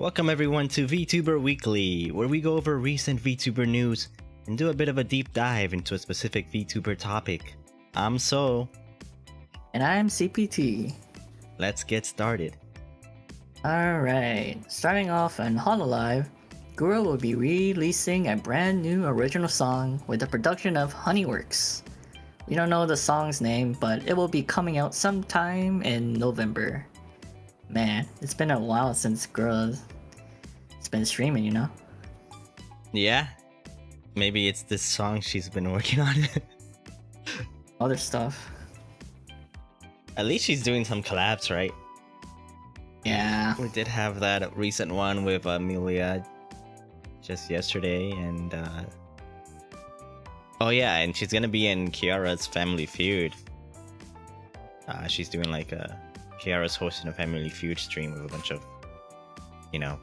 Welcome everyone to VTuber Weekly, where we go over recent VTuber news and do a bit of a deep dive into a specific VTuber topic. I'm So. And I'm CPT. Let's get started. Alright, starting off on Hololive, Gura will be releasing a brand new original song with the production of Honeyworks. We don't know the song's name, but it will be coming out sometime in November. Man, it's been a while since Gura's been streaming, you know? Yeah? Maybe it's this song she's been working on. Other stuff. At least she's doing some collabs, right? Yeah. We did have that recent one with Amelia just yesterday, and oh yeah, and she's gonna be in Kiara's Family Feud. She's doing like Kiara's hosting a Family Feud stream with a bunch of, you know,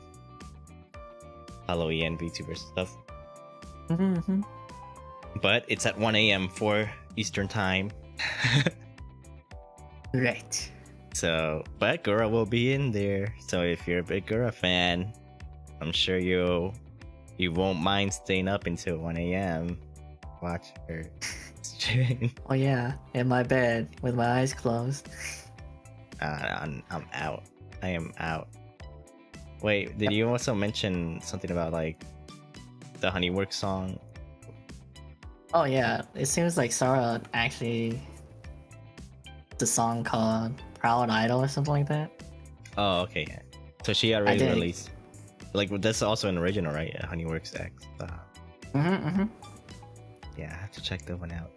Halloween VTubers stuff. Mm-hmm. But it's at 1 a.m. for Eastern time. Right. So, but Gura will be in there. So if you're a big Gura fan, I'm sure you won't mind staying up until 1 a.m. watch her stream. Oh yeah, in my bed with my eyes closed. I'm out. I am out. Wait, did you also mention something about like the Honeyworks song? Oh yeah, it seems like Sarah actually the song called Proud Idol or something like that. Oh, okay, yeah. So she already released. Like that's also an original, right? Yeah, Honeyworks X. Yeah, I have to check that one out.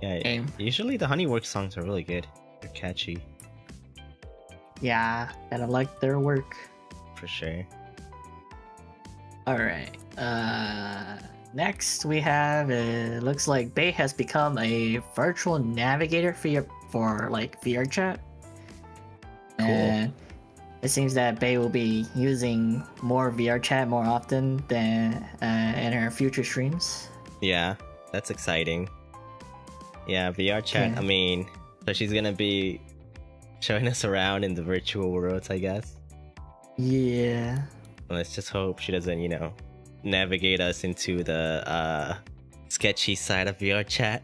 Yeah, usually the Honeyworks songs are really good. They're catchy. Yeah, and I like their work. For sure. Alright, next we have, it looks like Bae has become a virtual navigator for like VRChat. Cool. And it seems that Bae will be using more VRChat more often than in her future streams. Yeah, that's exciting. Yeah, VRChat, yeah. I mean, so she's gonna be showing us around in the virtual worlds, I guess. Yeah. Let's just hope she doesn't, you know, navigate us into the sketchy side of VRChat.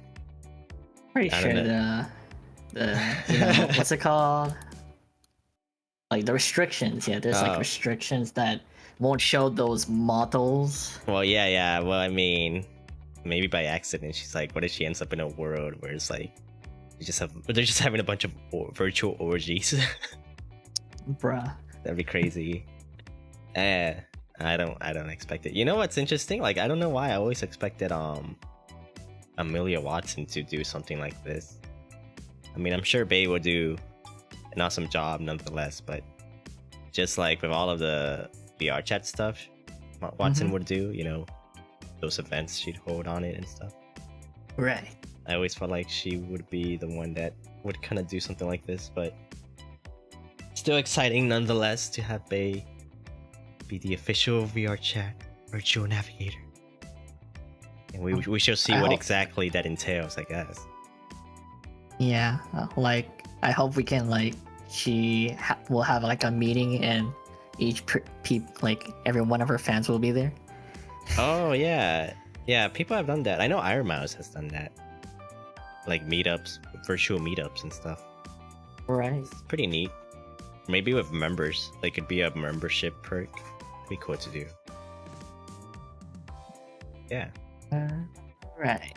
Pretty sure the you know, what's it called? Like the restrictions, yeah, there's like restrictions that won't show those models. Well, yeah. Well, I mean, maybe by accident, she's like, what if she ends up in a world where it's like they're just having a bunch of virtual orgies? Bruh. That'd be crazy. I don't expect it. You know what's interesting? Like, I don't know why I always expected Amelia Watson to do something like this. I mean, I'm sure Bae will do an awesome job nonetheless, but just like with all of the VRChat stuff Watson would do, you know, those events she'd hold on it and stuff. Right. I always felt like she would be the one that would kind of do something like this, but still exciting nonetheless to have Bae be the official VRChat virtual navigator. And we shall see what exactly that entails, I guess. Yeah, like I hope we can like we'll have like a meeting and each like every one of her fans will be there. Oh yeah, people have done that. I know Ironmouse has done that, like meetups, virtual meetups and stuff. Right. It's pretty neat. Maybe with members, like could be a membership perk. Be cool to do. Yeah. Right.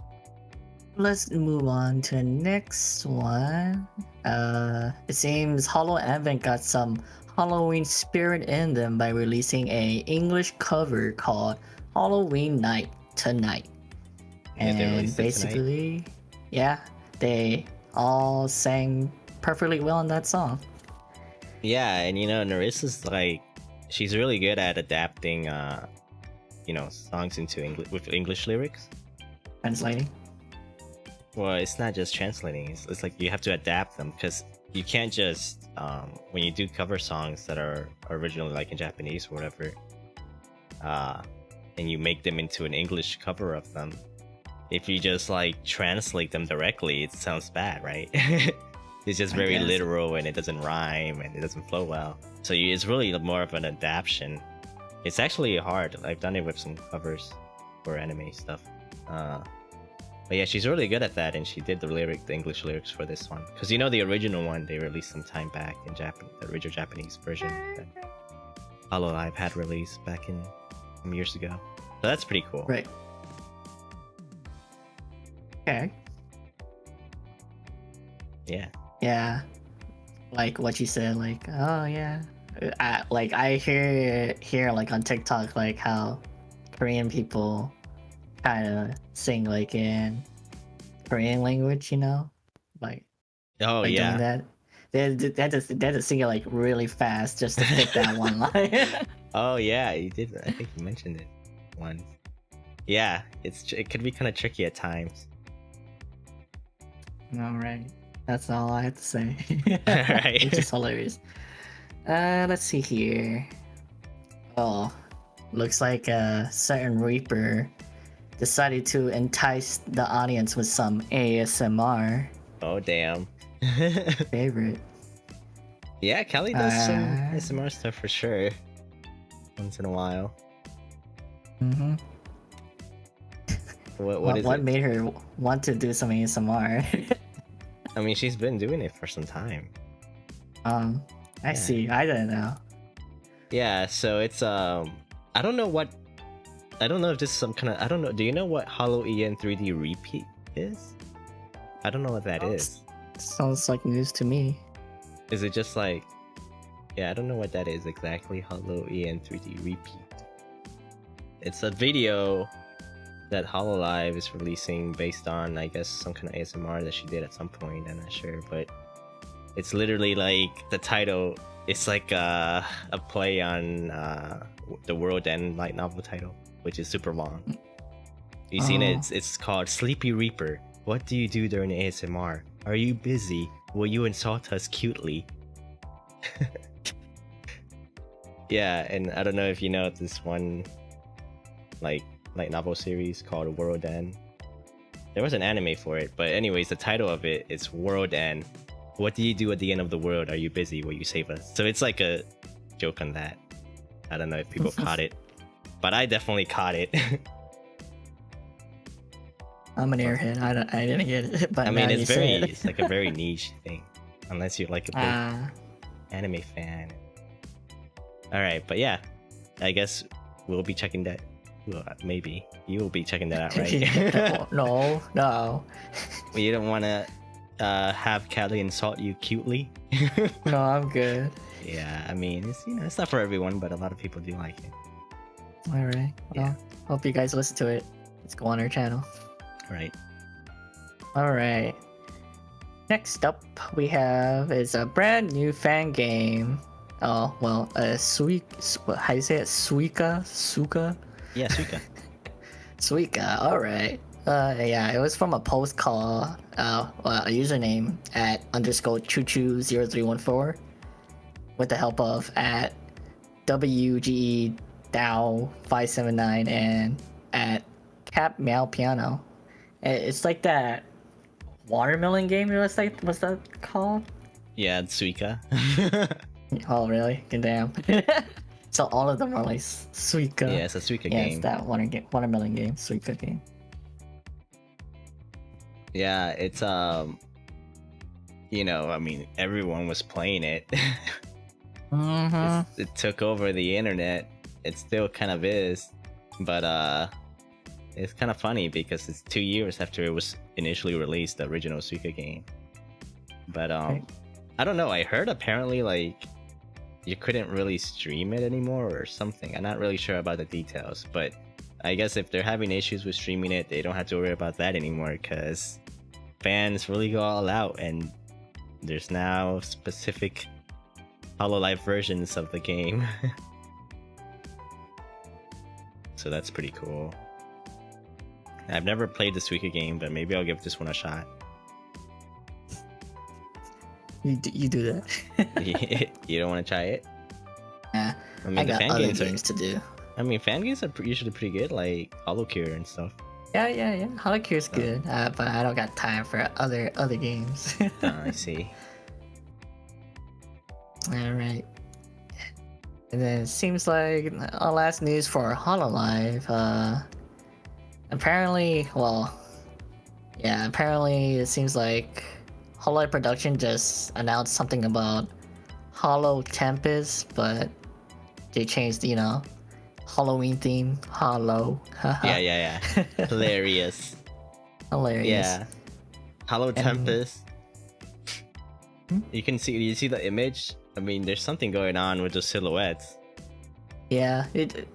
Let's move on to the next one. It seems Hollow Advent got some Halloween spirit in them by releasing a English cover called Halloween Night Tonight. And basically, yeah, they all sang perfectly well in that song. Yeah, and you know, Narissa's like, she's really good at adapting, you know, songs into English lyrics. Translating. Well, it's not just translating. It's like you have to adapt them because you can't just when you do cover songs that are originally like in Japanese or whatever, and you make them into an English cover of them. If you just like translate them directly, it sounds bad, right? It's just I very guess. literal and it doesn't rhyme and it doesn't flow well. So it's really more of an adaptation. It's actually hard. I've done it with some covers for anime stuff. But yeah, she's really good at that, and she did the English lyrics for this one. Because you know the original one they released some time back in Japan, the original Japanese version that Hololive had released back in some years ago. So that's pretty cool. Right. Okay. Yeah. Yeah. Like what you said, like, oh yeah. I hear like on TikTok like how Korean people kind of sing like in Korean language, you know, like Oh doing yeah. that. They just sing it like really fast just to fit that one line. Oh yeah, you did. I think you mentioned it once. Yeah, it could be kind of tricky at times. All right, that's all I have to say. Alright. Which is hilarious. Let's see here. Oh, looks like a certain Reaper decided to entice the audience with some ASMR. Oh damn. Favorite. Yeah, Kelly does some ASMR stuff for sure. Once in a while. Mm-hmm. What made her want to do some ASMR? I mean, she's been doing it for some time. I see. I don't know. Yeah, so it's I don't know if this is some kind of, I don't know. Do you know what Hollow EN 3D repeat is? I don't know what that is. Sounds like news to me. Is it just like, yeah, I don't know what that is exactly. Hollow EN 3D repeat. It's a video that Hololive is releasing based on, I guess, some kind of ASMR that she did at some point. I'm not sure, but it's literally like the title. It's like a play on the World End light novel title, which is super long. You seen it? It's called Sleepy Reaper. What do you do during ASMR? Are you busy? Will you insult us cutely? Yeah, and I don't know if you know this one like light novel series called World End. There was an anime for it, but anyways, the title of it is World End. What do you do at the end of the world? Are you busy? Will you save us? So it's like a joke on that. I don't know if people caught it, but I definitely caught it. I'm an airhead. I didn't get it, but I mean, it's it's like a very niche thing, unless you're like a big anime fan. All right, but yeah, I guess we'll be checking that. Well, maybe you will be checking that out, right? No. Well, you don't want to have Callie insult you cutely. No, I'm good. Yeah, I mean, it's it's not for everyone, but a lot of people do like it. All right. Well, Yeah. hope you guys listen to it. Let's go on our channel. Right. All right. Next up, we have is a brand new fan game. Oh well, how do you say it? Suika. Yeah, Suika. Suika. All right. Yeah, it was from a post call. A username at _choo0314 with the help of at WGE Dow 579 and at Cap Meow Piano. It's like that watermelon game. What's that called? Yeah, it's Suika. Oh really? Good damn. So all of them are like Suika. Yeah, it's a Suika Yeah, game. it's that watermelon game, Suika game. Yeah, it's I mean, everyone was playing it. Mm-hmm. It took over the internet. It still kind of is, but it's kind of funny because it's 2 years after it was initially released, the original Suika game. But Right. I don't know. I heard apparently like you couldn't really stream it anymore or something. I'm not really sure about the details, but I guess if they're having issues with streaming it, they don't have to worry about that anymore because fans really go all out, and there's now specific Hololive versions of the game. So that's pretty cool. I've never played the Suika game, but maybe I'll give this one a shot. You do that. You don't want to try it? Yeah, I mean, I the got fan other games games to do. I mean, fan games are usually pretty good, like Holocure and stuff. Yeah. Holocure's good, but I don't got time for other games. I see. All right. And then it seems like our last news for Hololive. Apparently, well, yeah, apparently it seems like Hololive Production just announced something about Hollow Tempest, but they changed, Halloween theme. Hollow. Yeah. Hilarious. Hilarious. Yeah. Hollow Tempest. Hmm? You see the image? I mean, there's something going on with the silhouettes. Yeah,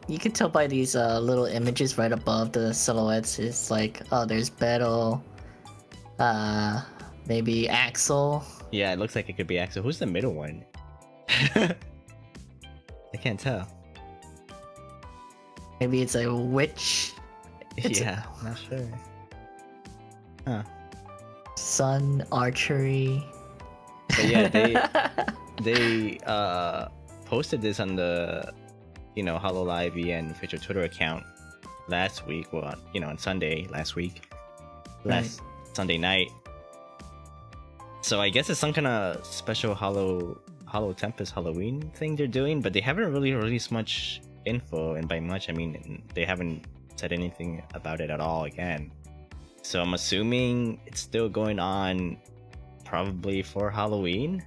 you can tell by these little images right above the silhouettes. It's like, oh, there's Beto, maybe Axel. Yeah, it looks like it could be Axel. Who's the middle one? I can't tell. Maybe it's a witch. Yeah, not sure. Huh. Sun archery. But yeah, they posted this on the Hololive and official Twitter account last week. Well, on Sunday last week, last Sunday night. So I guess it's some kind of special Hollow Tempest Halloween thing they're doing, but they haven't really released much info, and by much I mean they haven't said anything about it at all again. So I'm assuming it's still going on, probably for Halloween,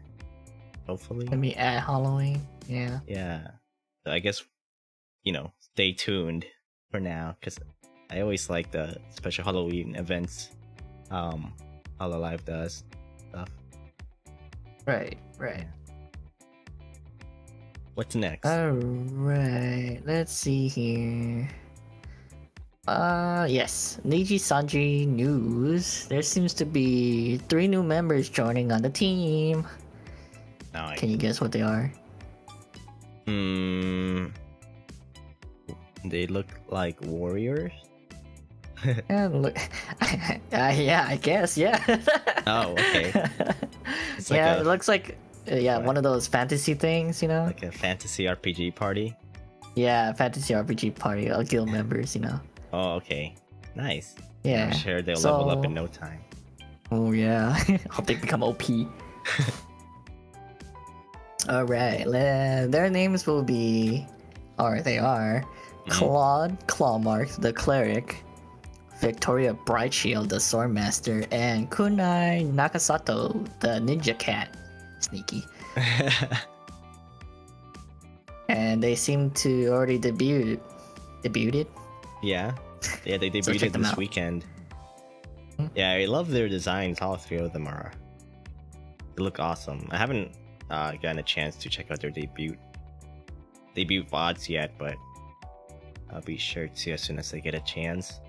hopefully. Maybe at Halloween. Yeah. Yeah. So I guess stay tuned for now, because I always like the special Halloween events Hololive does stuff. Right. What's next? Alright, let's see here. Yes, Nijisanji news. There seems to be 3 new members joining on the team. Now Can you guess what they are? They look like warriors. Yeah, look. Yeah, I guess. Yeah. Oh, okay. It's like yeah, a- it looks like one of those fantasy things, Like a fantasy RPG party. Yeah, fantasy RPG party, guild members, Oh, okay. Nice. Yeah. I'm sure they'll level up in no time. Oh yeah, hope they become OP. All right, their names will be, or they are, Claude, Clawmark, the cleric, Victoria Brightshield, the swordmaster, and Kunai Nakasato, the ninja cat. Sneaky. And they seem to already debuted. Yeah, they So debuted check them this out. weekend. Hmm? Yeah, I love their designs. All 3 of them they look awesome. I haven't gotten a chance to check out their debut VODs yet, but I'll be sure to as soon as I get a chance.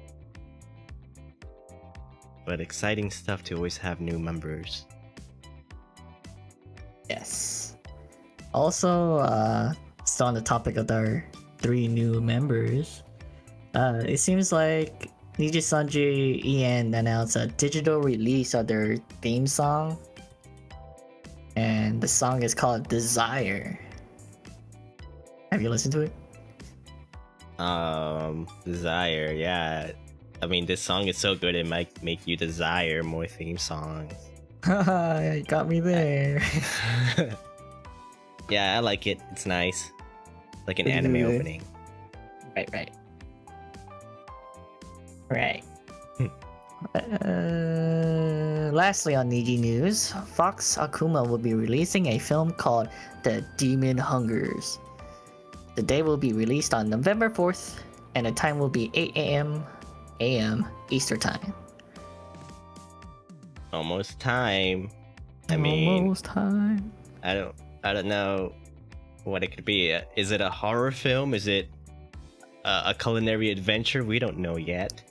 But exciting stuff to always have new members. Yes. Also, still on the topic of our 3 new members, it seems like Nijisanji Ian announced a digital release of their theme song, and the song is called Desire. Have you listened to it? Desire, yeah. I mean, this song is so good it might make you desire more theme songs. Haha, you got me there. Yeah, I like it. It's nice. Like an Pretty anime good. opening. Right. Lastly on Niji News, Fox Akuma will be releasing a film called The Demon Hungers. The day will be released on November 4th, and the time will be 8 a.m. Eastern Time. Almost time. I mean, Almost time. I don't know what it could be. Is it a horror film? Is it a culinary adventure? We don't know yet.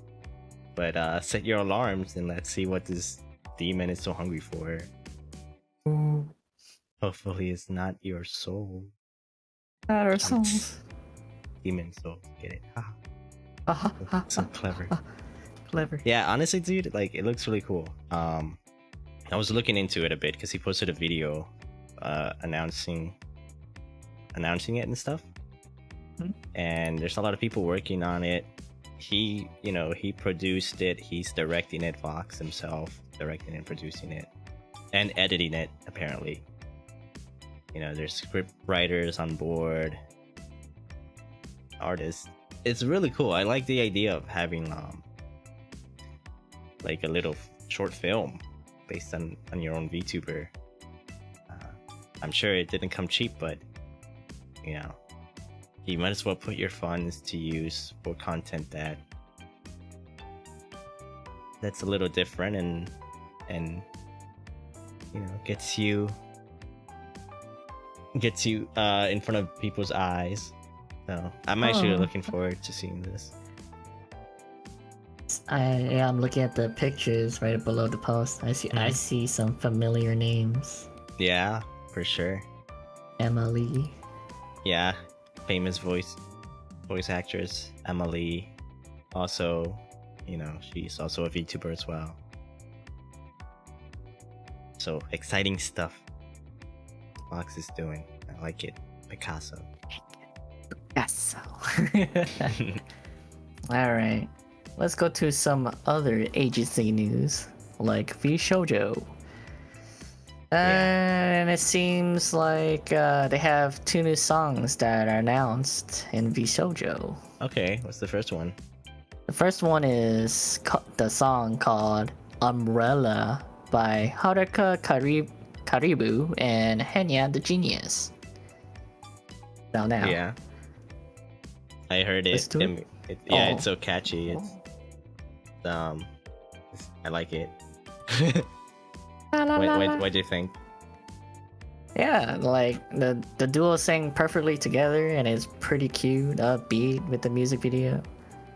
But set your alarms and let's see what this demon is so hungry for. Ooh, Hopefully it's not your soul. not our souls. Demon soul. Get it? Ha. Ah, So clever. clever. Yeah, honestly, dude, like it looks really cool. I was looking into it a bit because he posted a video announcing it and stuff. Mhm. And there's a lot of people working on it. He produced it. He's directing it. Fox himself directing and producing it, and editing it apparently. You know, there's script writers on board, artists. It's really cool. I like the idea of having like a little short film based on your own VTuber. I'm sure it didn't come cheap, but you know, you might as well put your funds to use for content that's a little different and you know gets you in front of people's eyes. So I'm actually looking forward to seeing this. I'm looking at the pictures right below the post. I see some familiar names. Yeah, for sure. Emily. Yeah, famous voice actress Emily. Also, you know, she's also a VTuber as well. So exciting stuff Fox is doing. I like it. Picasso. Alright. Let's go to some other agency news, like VShojo. And it seems like they have 2 new songs that are announced in VShojo. Okay, what's the first one? The first one is the song called Umbrella by Haruka Karibu and Henya the Genius. Now. Yeah. I heard it. It's so catchy. I like it. What do you think? Yeah, like the duo sang perfectly together and it's pretty cute, upbeat with the music video.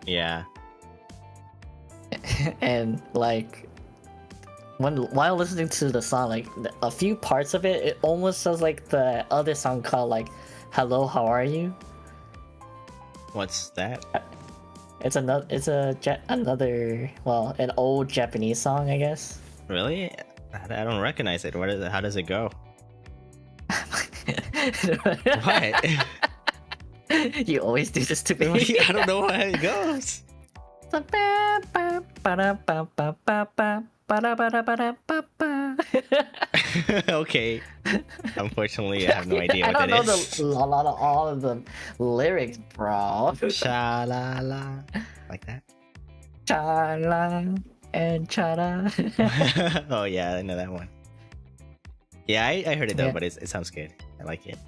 Yeah. And like while listening to the song, like a few parts of it almost sounds like the other song called like Hello, How Are You? What's that? It's another well, an old Japanese song, I guess. Really? I don't recognize it. What is it? How does it go? What? You always do this to me. I don't know how it goes. Okay. Unfortunately, I have no idea what that is. I don't know all of the lyrics, bro. Sha la la, like that. Cha la and cha la. Oh yeah, I know that one. Yeah, I heard it though, but it sounds good. I like it.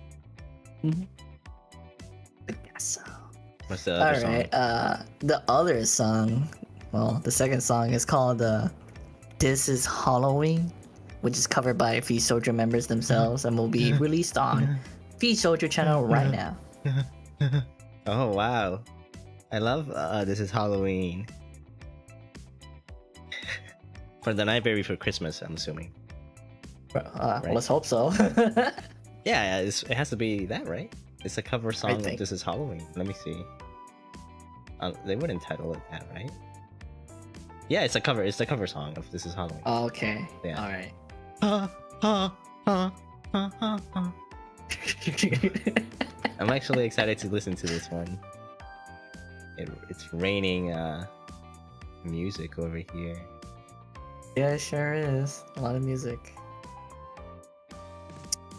I guess so. What's the other song? Alright, the other song, well, the second song is called This Is Halloween, which is covered by VShojo members themselves and will be released on VShojo channel right now. Oh wow. I love This Is Halloween. For the night before Christmas, I'm assuming. Right? Let's hope so. Yeah, it has to be that, right? It's a cover song of This Is Halloween. Let me see. They wouldn't title it that, right? Yeah, it's a cover. It's the cover song of This Is Halloween. Oh, okay. Yeah. All right. I'm actually excited to listen to this one. It's raining music over here. Yeah, it sure is. A lot of music.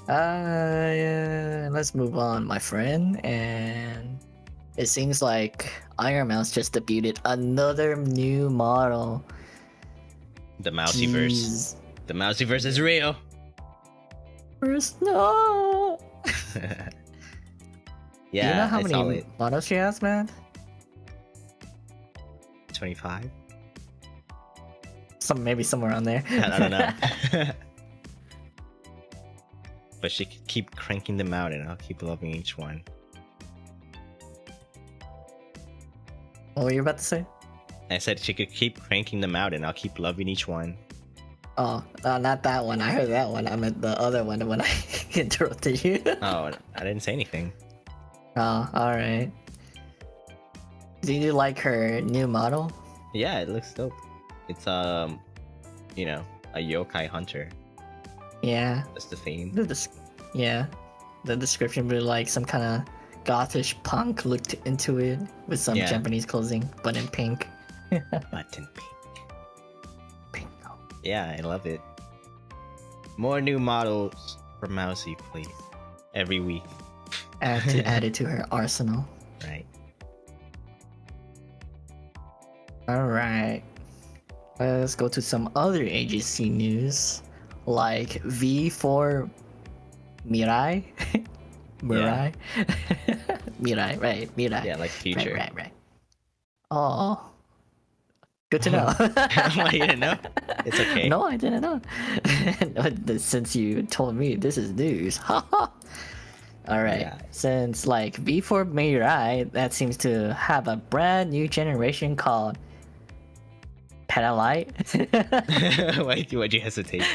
Yeah, let's move on, my friend. And it seems like Ironmouse just debuted another new model. The Mouseyverse. The Mouseyverse is real. No. Yeah, do you know how I many models she has, man? 25. Maybe somewhere on there. I don't know. But she could keep cranking them out, and I'll keep loving each one. What were you about to say? I said she could keep cranking them out, and I'll keep loving each one. Oh, not that one. I heard that one. I meant the other one when I interrupted you. Oh, I didn't say anything. Oh, alright. Do you like her new model? Yeah, it looks dope. It's you know, a yokai hunter. Yeah. That's the theme. Yeah. The description would like some kind of gothish punk looked into it with some Japanese clothing, but in pink. But in pink. Yeah, I love it. More new models for Mousey, please. every week. Add it to her arsenal. Right. All right. Let's go to some other agency news, like V4 Mirai. Mirai. Mirai, right? Mirai. Yeah, like future. Right. Oh, good to know. Why you didn't know? It's okay. No, I didn't know. Since you told me this is news. All right. Yeah. Since like V4 Mirai, that seems to have a brand new generation called Petalite. Why'd you hesitate?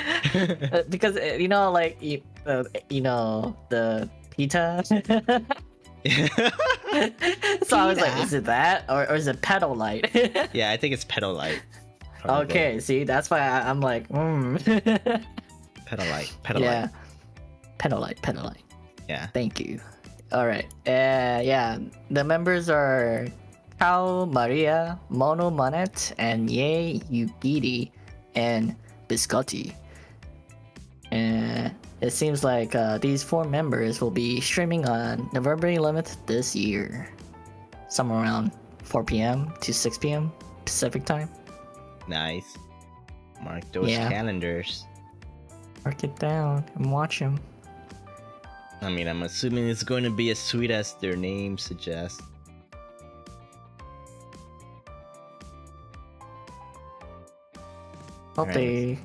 Because you know, like you know the pita. So I was like, is it that or is it Petalite? Yeah, I think it's Petalite. Okay, see, that's why I'm like, Petalite. Yeah, Petalite. Yeah. Thank you. All right. Yeah, the members are Kao Maria, Mono Monet, and Ye Yugiri, and Biscotti. And it seems like these 4 members will be streaming on November 11th this year, somewhere around 4 p.m. to 6 p.m. Pacific time. Nice. Mark those calendars. Mark it down and watch them. I mean, I'm assuming it's going to be as sweet as their name suggests. Hope they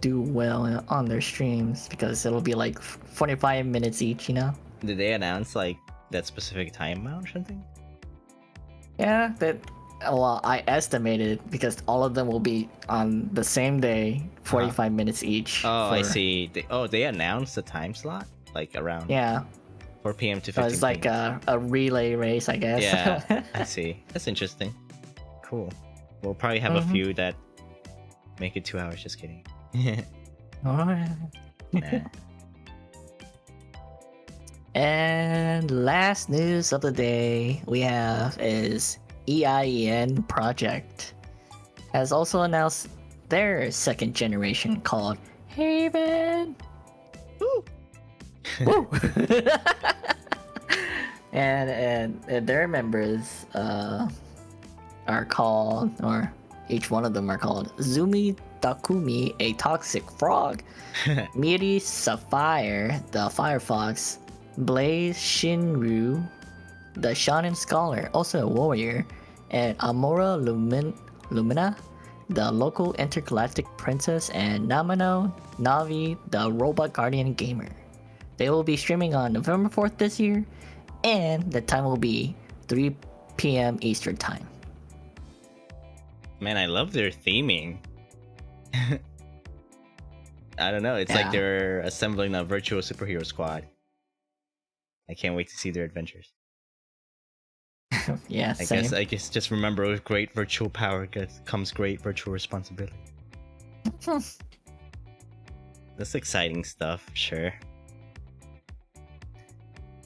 do well on their streams because it'll be like 45 minutes each, you know? Did they announce like that specific time amount or something? Yeah, well, I estimated because all of them will be on the same day, 45 minutes each. Oh, I see. They announced the time slot like around 4 p.m. to 15 p.m. It's like a relay race, I guess. Yeah, I see. That's interesting. Cool. We'll probably have a few that make it 2 hours. Just kidding. Alright. Nah. And last news of the day we have is EIEN Project has also announced their second generation called Haven. Woo! Woo! and their members are called, or each one of them are called Zumi Takumi, a toxic frog, Miri Sapphire, the firefox, Blaze Shinryu, the Shonen Scholar, also a warrior, and Amora Lumina, the local intergalactic princess, and Namino Navi, the robot guardian gamer. They will be streaming on November 4th this year, and the time will be 3 p.m. Eastern Time. Man, I love their theming. I don't know. It's like they're assembling a virtual superhero squad. I can't wait to see their adventures. Yeah, I guess just remember, with great virtual power comes great virtual responsibility. That's exciting stuff, sure.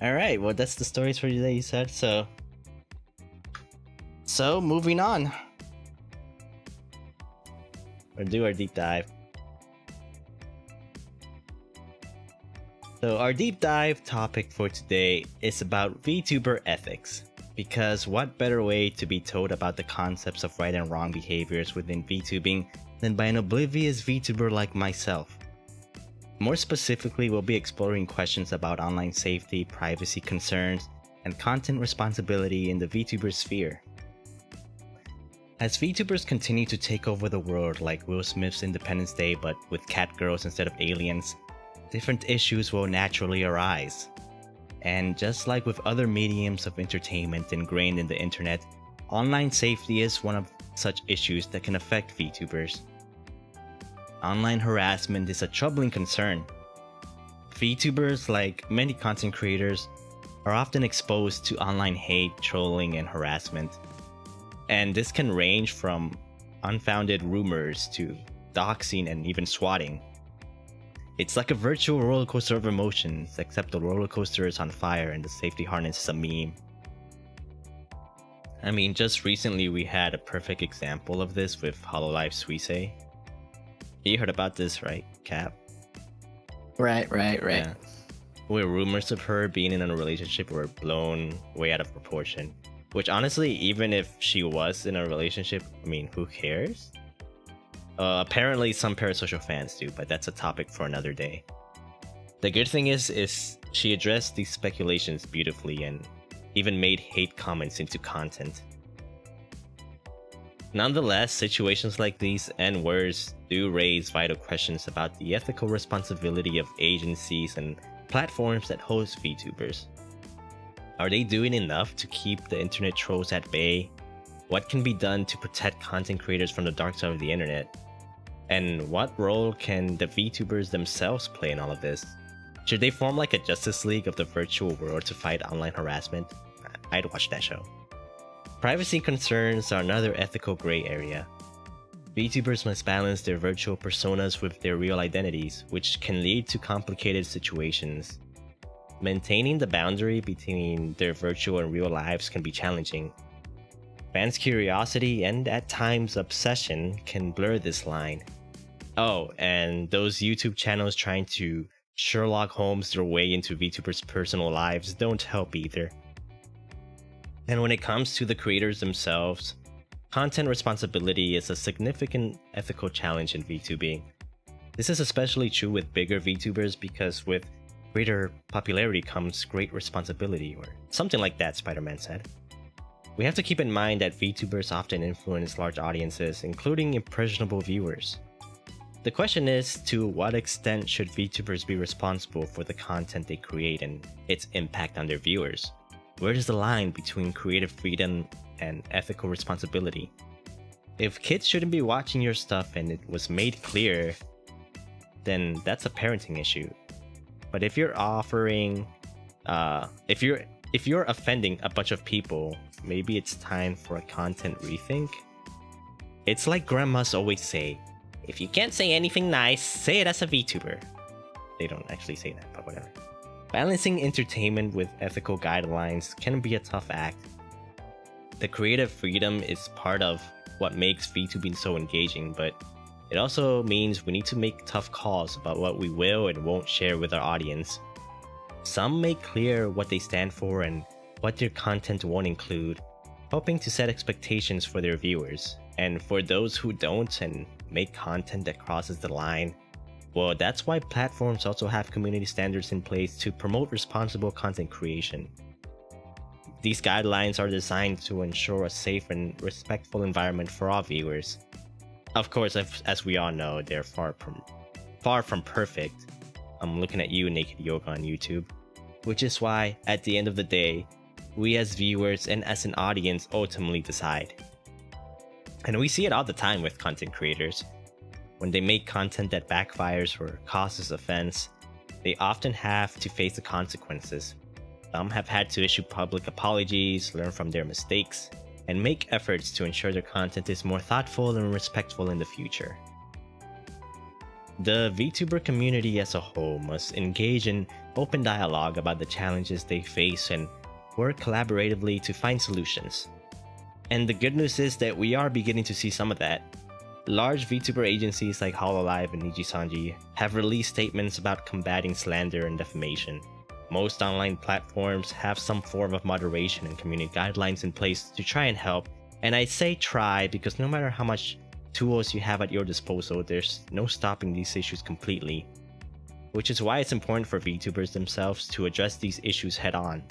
Alright, well that's the stories for today, you said. So moving on. We'll do our deep dive. So our deep dive topic for today is about VTuber ethics. Because what better way to be told about the concepts of right and wrong behaviors within VTubing than by an oblivious VTuber like myself? More specifically, we'll be exploring questions about online safety, privacy concerns, and content responsibility in the VTuber sphere. As VTubers continue to take over the world like Will Smith's Independence Day but with cat girls instead of aliens, different issues will naturally arise. And just like with other mediums of entertainment ingrained in the internet, online safety is one of such issues that can affect VTubers. Online harassment is a troubling concern. VTubers, like many content creators, are often exposed to online hate, trolling, and harassment. And this can range from unfounded rumors to doxing and even swatting. It's like a virtual roller coaster of emotions, except the roller coaster is on fire and the safety harness is a meme. I mean, just recently we had a perfect example of this with Hololive Suisei. You heard about this, right, Cap? Right. Yeah. where rumors of her being in a relationship were blown way out of proportion. Which honestly, even if she was in a relationship, I mean, who cares? Apparently some parasocial fans do, but that's a topic for another day. The good thing is she addressed these speculations beautifully and even made hate comments into content. Nonetheless, situations like these and worse do raise vital questions about the ethical responsibility of agencies and platforms that host VTubers. Are they doing enough to keep the internet trolls at bay? What can be done to protect content creators from the dark side of the internet? And what role can the VTubers themselves play in all of this? Should they form like a Justice League of the virtual world to fight online harassment? I'd watch that show. Privacy concerns are another ethical gray area. VTubers must balance their virtual personas with their real identities, which can lead to complicated situations. Maintaining the boundary between their virtual and real lives can be challenging. Fans' curiosity and at times obsession can blur this line. Oh, and those YouTube channels trying to Sherlock Holmes their way into VTubers' personal lives don't help either. And when it comes to the creators themselves, content responsibility is a significant ethical challenge in VTubing. This is especially true with bigger VTubers because with greater popularity comes great responsibility, or something like that, Spider-Man said. We have to keep in mind that VTubers often influence large audiences, including impressionable viewers. The question is, to what extent should VTubers be responsible for the content they create and its impact on their viewers? Where is the line between creative freedom and ethical responsibility? If kids shouldn't be watching your stuff and it was made clear, then that's a parenting issue. But if you're offering, if you're offending a bunch of people, maybe it's time for a content rethink. It's like grandmas always say, if you can't say anything nice, say it as a VTuber. They don't actually say that, but whatever. Balancing entertainment with ethical guidelines can be a tough act. The creative freedom is part of what makes VTubing so engaging, but it also means we need to make tough calls about what we will and won't share with our audience. Some make clear what they stand for and what their content won't include, hoping to set expectations for their viewers. And for those who don't and make content that crosses the line, well, that's why platforms also have community standards in place to promote responsible content creation. These guidelines are designed to ensure a safe and respectful environment for all viewers. Of course, as we all know, they're far from perfect. I'm looking at you, Naked Yoga on YouTube. Which is why, at the end of the day, we as viewers and as an audience ultimately decide. And we see it all the time with content creators. When they make content that backfires or causes offense, they often have to face the consequences. Some have had to issue public apologies, learn from their mistakes, and make efforts to ensure their content is more thoughtful and respectful in the future. The VTuber community as a whole must engage in open dialogue about the challenges they face and work collaboratively to find solutions. And the good news is that we are beginning to see some of that. Large VTuber agencies like Hololive and Nijisanji have released statements about combating slander and defamation. Most online platforms have some form of moderation and community guidelines in place to try and help, and I say try because no matter how much tools you have at your disposal, there's no stopping these issues completely. Which is why it's important for VTubers themselves to address these issues head on.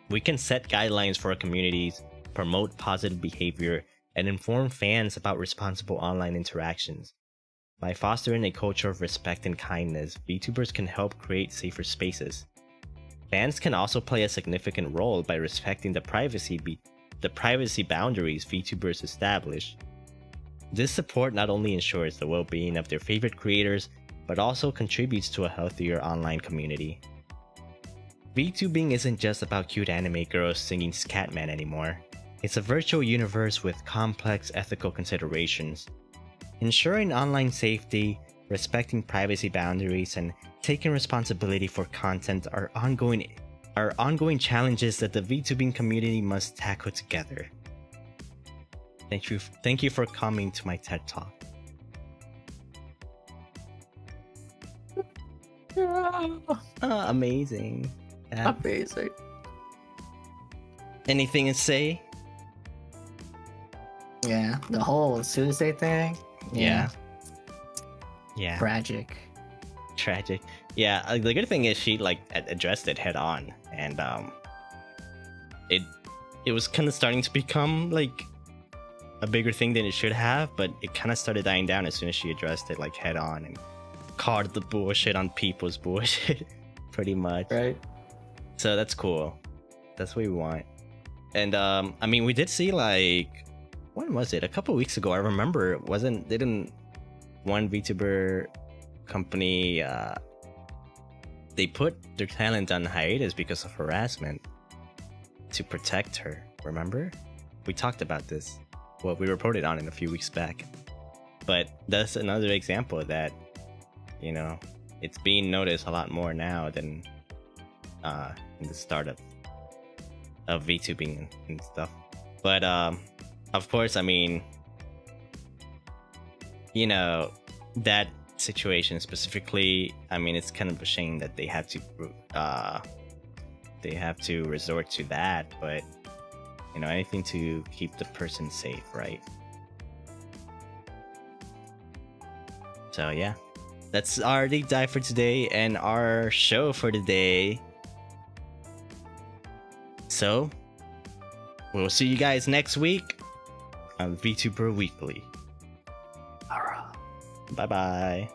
We can set guidelines for our communities, promote positive behavior, and inform fans about responsible online interactions. By fostering a culture of respect and kindness, VTubers can help create safer spaces. Fans can also play a significant role by respecting the privacy boundaries VTubers establish. This support not only ensures the well-being of their favorite creators, but also contributes to a healthier online community. VTubing isn't just about cute anime girls singing Scatman anymore. It's a virtual universe with complex ethical considerations. Ensuring online safety, respecting privacy boundaries, and taking responsibility for content are ongoing challenges that the VTubing community must tackle together. Thank you for coming to my TED Talk. Amazing. Yeah. Amazing. Anything to say? Yeah, the whole Tuesday thing. Yeah. Tragic. Yeah, the good thing is she like addressed it head on, and it was kind of starting to become like a bigger thing than it should have, but it kind of started dying down as soon as she addressed it like head on and called the bullshit on people's bullshit, pretty much. Right. So that's cool. That's what we want. And I mean, we did see like, when was it? A couple weeks ago, I remember. Didn't one VTuber company they put their talent on hiatus because of harassment to protect her? Remember? We talked about this. Well, we reported on it a few weeks back. But that's another example that, you know, it's being noticed a lot more now than in the startup of VTubing and stuff. But of course, I mean, you know, that situation specifically, I mean, it's kind of a shame that they have to resort to that, but you know, anything to keep the person safe, right? So yeah, that's our deep dive for today and our show for today. So we'll see you guys next week on VTuber Weekly. Bye bye.